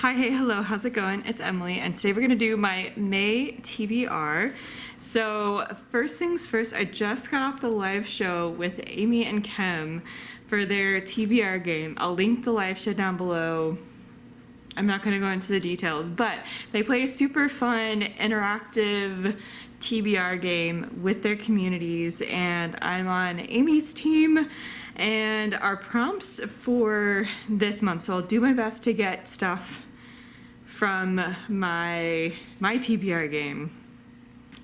Hi, hey, hello, how's it going? It's Emily, and today we're gonna do my May TBR. So first things first, I just got off the live show with Amy and Kim for their TBR game. I'll link the live show down below. I'm not gonna go into the details, but they play a super fun, interactive TBR game with their communities, and I'm on Amy's team, and our prompts for this month, so I'll do my best to get stuff from my TBR game,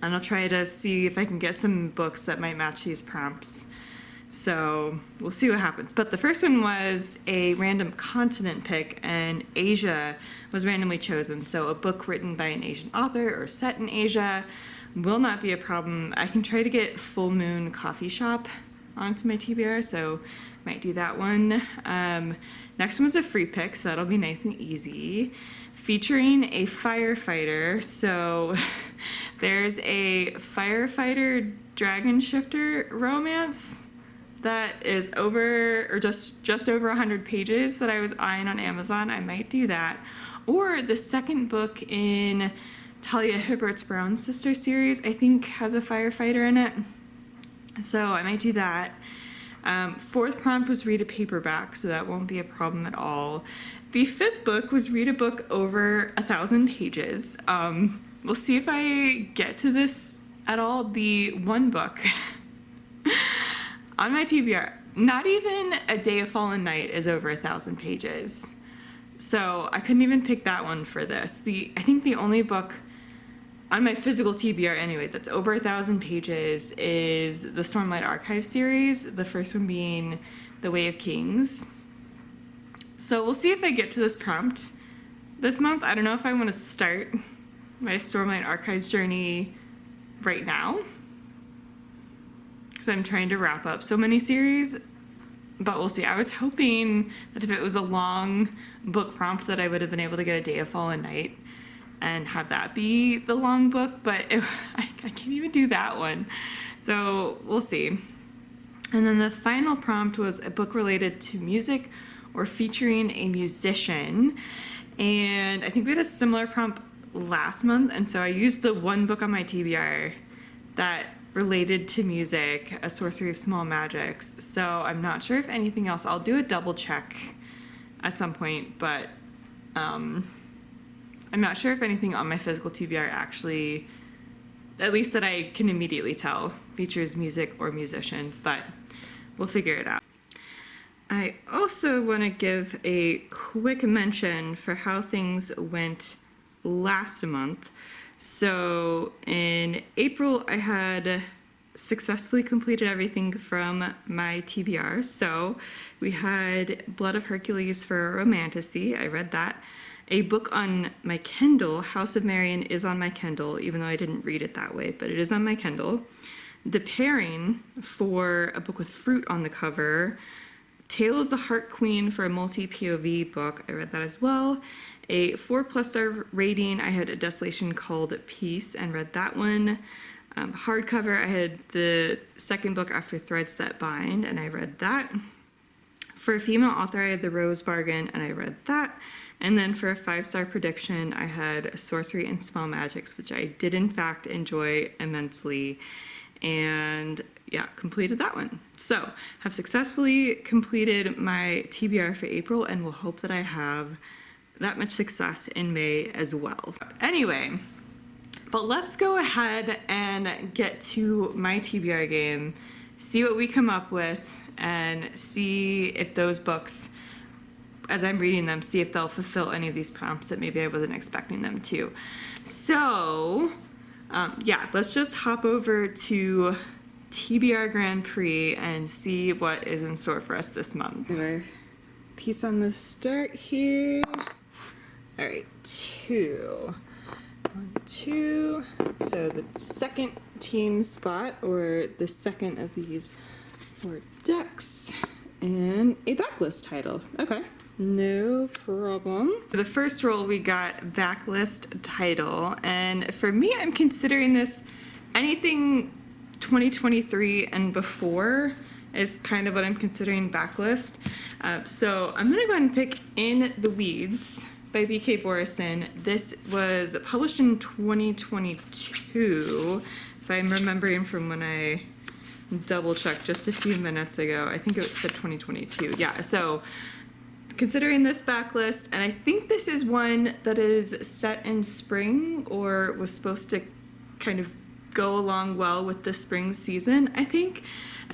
and I'll try to see if I can get some books that might match these prompts. So we'll see what happens. But the first one was a random continent pick, and Asia was randomly chosen. So a book written by an Asian author or set in Asia will not be a problem. I can try to get Full Moon Coffee Shop onto my TBR, so might do that one. Next one was a free pick, so that'll be nice and easy. Featuring a firefighter. So there's a firefighter dragon shifter romance that is over, or just over 100 pages that I was eyeing on Amazon. I might do that. Or the second book in Talia Hibbert's Brown Sister series, I think has a firefighter in it. So I might do that. Fourth prompt was read a paperback, so that won't be a problem at all. The fifth book was read a book over 1,000 pages. We'll see if I get to this at all. The one book on my TBR, not even A Day of Fallen Night is over 1,000 pages. So I couldn't even pick that one for this. I think the only book on my physical TBR anyway that's over 1,000 pages is the Stormlight Archive series, the first one being The Way of Kings. So we'll see if I get to this prompt this month. I don't know if I want to start my Stormlight Archives journey right now, because I'm trying to wrap up so many series, but we'll see. I was hoping that if it was a long book prompt that I would have been able to get A Day of Fallen Night and have that be the long book, but I can't even do that one. So we'll see. And then the final prompt was a book related to music or featuring a musician. And I think we had a similar prompt last month, and so I used the one book on my TBR that related to music, A Sorcery of Small Magics. So I'm not sure if anything else. I'll do a double check at some point, but I'm not sure if anything on my physical TBR actually, at least that I can immediately tell, features music or musicians, but we'll figure it out. I also want to give a quick mention for how things went last month. So in April, I had successfully completed everything from my TBR. So we had Blood of Hercules for Romantasy. I read that. A book on my Kindle, House of Marion, is on my Kindle, even though I didn't read it that way, but it is on my Kindle. The pairing for a book with fruit on the cover. Tale of the Heart Queen for a multi-POV book. I read that as well. A 4+ rating. I had A Desolation Called Peace and read that one. Hardcover, I had the second book after Threads That Bind, and I read that. For a female author, I had The Rose Bargain, and I read that. And then for a 5-star prediction, I had Sorcery and Small Magics, which I did in fact enjoy immensely. And yeah, completed that one. So have successfully completed my TBR for April, and will hope that I have that much success in May as well. Anyway, but let's go ahead and get to my TBR game, see what we come up with, and see if those books, as I'm reading them, see if they'll fulfill any of these prompts that maybe I wasn't expecting them to. So yeah, let's just hop over to TBR Grand Prix and see what is in store for us this month. Our piece on the start here. All right, 2. 1, 2. So the second team spot, or the second of these 4 decks, and a backlist title. Okay. No problem. For the first roll, we got backlist title, and for me, I'm considering this anything 2023 and before is kind of what I'm considering backlist. So I'm gonna go ahead and pick In the Weeds by B.K. Borison. This was published in 2022, if I'm remembering from when I double checked just a few minutes ago. I think it said 2022. Yeah, so considering this backlist, and I think this is one that is set in spring or was supposed to kind of go along well with the spring season, I think.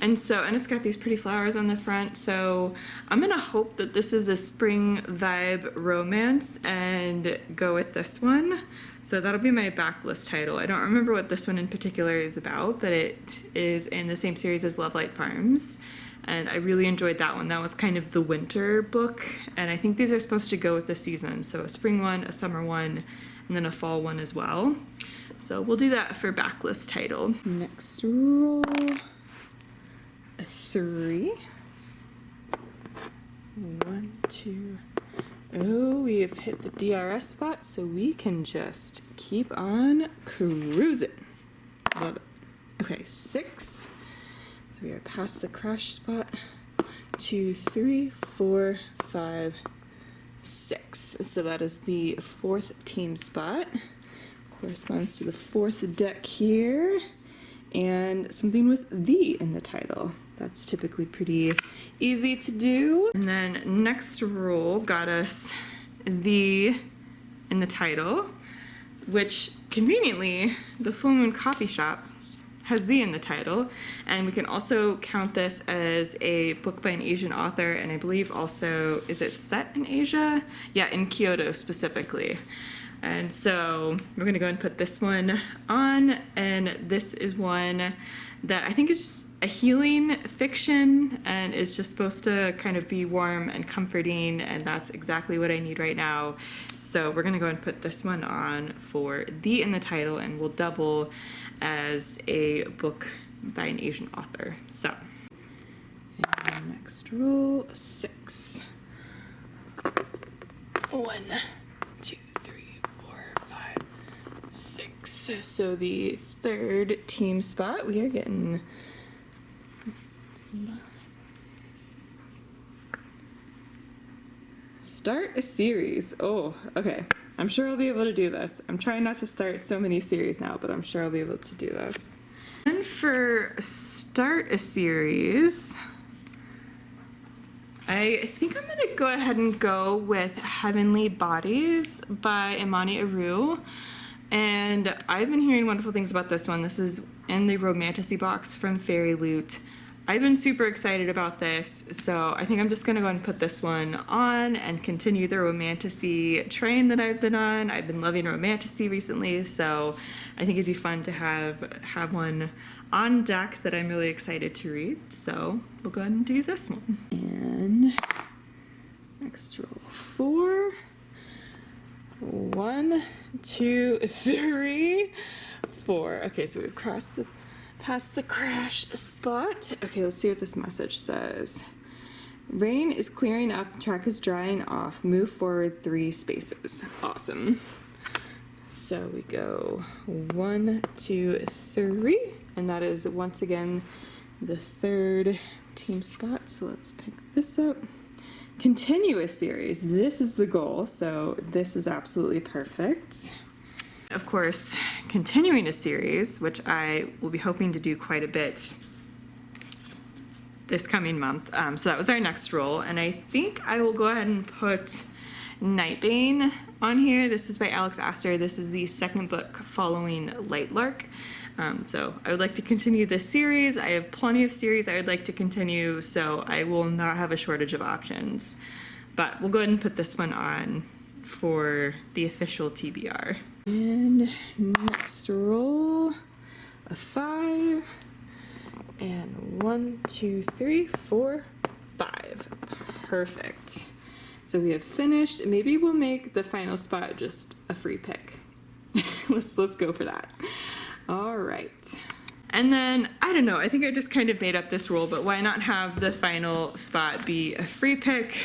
And it's got these pretty flowers on the front, so I'm gonna hope that this is a spring vibe romance and go with this one. So that'll be my backlist title. I don't remember what this one in particular is about, but it is in the same series as Love Light Farms. And I really enjoyed that one. That was kind of the winter book, and I think these are supposed to go with the season. So a spring one, a summer one, and then a fall one as well. So we'll do that for backlist title. Next roll, a 3. 1, 2. Oh, we have hit the DRS spot, so we can just keep on cruising. Love it. Okay, 6. We are past the crash spot. 2, 3, 4, 5, 6. So that is the 4th team spot. Corresponds to the 4th deck here. And something with "the" in the title. That's typically pretty easy to do. And then next roll got us "the" in the title, which conveniently the Full Moon Coffee Shop has "the" in the title, and we can also count this as a book by an Asian author, and I believe also, is it set in Asia? Yeah, in Kyoto specifically. And so we're gonna go and put this one on, and this is one that I think is just a healing fiction and is just supposed to kind of be warm and comforting, and that's exactly what I need right now. So we're gonna go and put this one on for "the" in the title, and we'll double as a book by an Asian author. So, and next roll, 6. 1, 2, 3, 4, 5, 6. So the 3rd team spot, we are getting start a series. Oh, okay. I'm sure I'll be able to do this. I'm trying not to start so many series now, but I'm sure I'll be able to do this. And for start a series, I think I'm gonna go ahead and go with Heavenly Bodies by Imani Aru. And I've been hearing wonderful things about this one. This is in the Romantasy box from Fairy Loot. I've been super excited about this, so I think I'm just gonna go and put this one on and continue the Romantasy train that I've been on. I've been loving Romantasy recently, so I think it'd be fun to have one on deck that I'm really excited to read. So we'll go ahead and do this one. And next roll, 4. 1, 2, 3, 4. Okay, so we've crossed past the crash spot. Okay, let's see what this message says. Rain is clearing up, track is drying off, move forward 3 spaces. Awesome. So we go 1, 2, 3, and that is once again the 3rd team spot. So let's pick this up. Continuous series. This is the goal, so this is absolutely perfect. Of course, continuing a series, which I will be hoping to do quite a bit this coming month. So that was our next roll, and I think I will go ahead and put Nightbane on here. This is by Alex Astor. This is the 2nd book following Lightlark. So I would like to continue this series. I have plenty of series I would like to continue, so I will not have a shortage of options. But we'll go ahead and put this one on for the official TBR. And next roll, a 5, and 1, 2, 3, 4, 5. Perfect. So we have finished. Maybe we'll make the final spot just a free pick. let's go for that. All right. And then, I don't know, I think I just kind of made up this rule, but why not have the final spot be a free pick?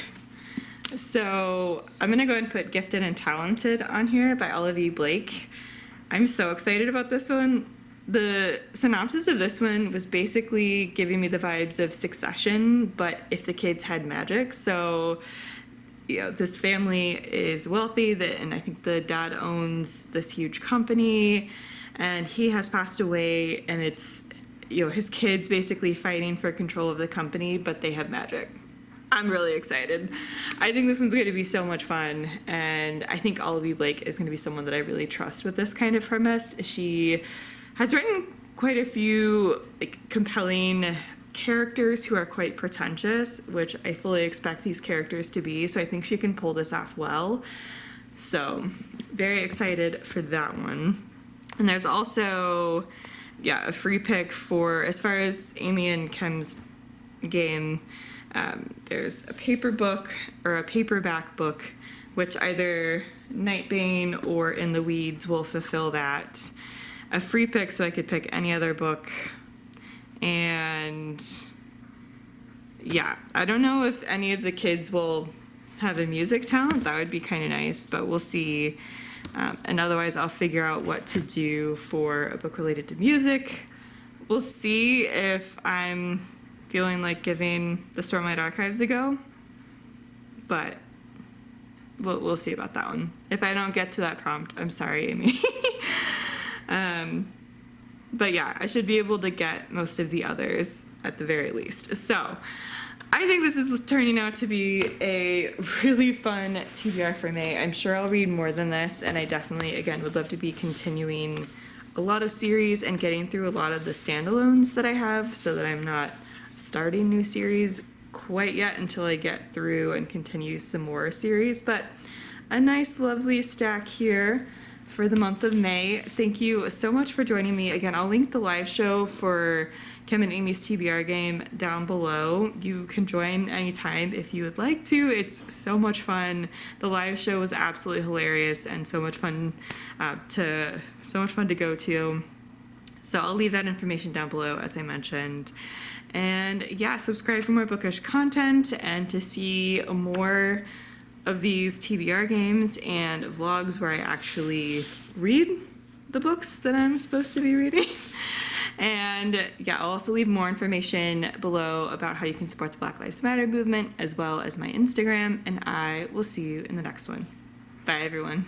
So I'm gonna go ahead and put Gifted and Talented on here by Olive E. Blake. I'm so excited about this one. The synopsis of this one was basically giving me the vibes of Succession, but if the kids had magic. So this family is wealthy, and I think the dad owns this huge company, and he has passed away, and it's, his kids basically fighting for control of the company, but they have magic. I'm really excited. I think this one's going to be so much fun, and I think Olivia Blake is going to be someone that I really trust with this kind of premise. She has written quite a few compelling characters who are quite pretentious, which I fully expect these characters to be, so I think she can pull this off well. So, very excited for that one. And there's also, a free pick for, as far as Amy and Kim's game, there's a paper book or a paperback book, which either Nightbane or In the Weeds will fulfill that. A free pick, so I could pick any other book. And I don't know if any of the kids will have a music talent. That would be kind of nice, but we'll see. And otherwise, I'll figure out what to do for a book related to music. We'll see if I'm feeling like giving the Stormlight Archives a go, but we'll see about that one. If I don't get to that prompt, I'm sorry, Amy. But I should be able to get most of the others at the very least. So I think this is turning out to be a really fun TBR for me. I'm sure I'll read more than this, and I definitely, again, would love to be continuing a lot of series and getting through a lot of the standalones that I have, so that I'm not starting new series quite yet until I get through and continue some more series. But a nice, lovely stack here for the month of May. Thank you so much for joining me. Again, I'll link the live show for Kim and Amy's TBR game down below. You can join anytime if you would like to. It's so much fun. The live show was absolutely hilarious and so much fun to go to. So I'll leave that information down below, as I mentioned. And subscribe for more bookish content and to see more of these TBR games and vlogs where I actually read the books that I'm supposed to be reading. And I'll also leave more information below about how you can support the Black Lives Matter movement, as well as my Instagram, and I will see you in the next one. Bye, everyone.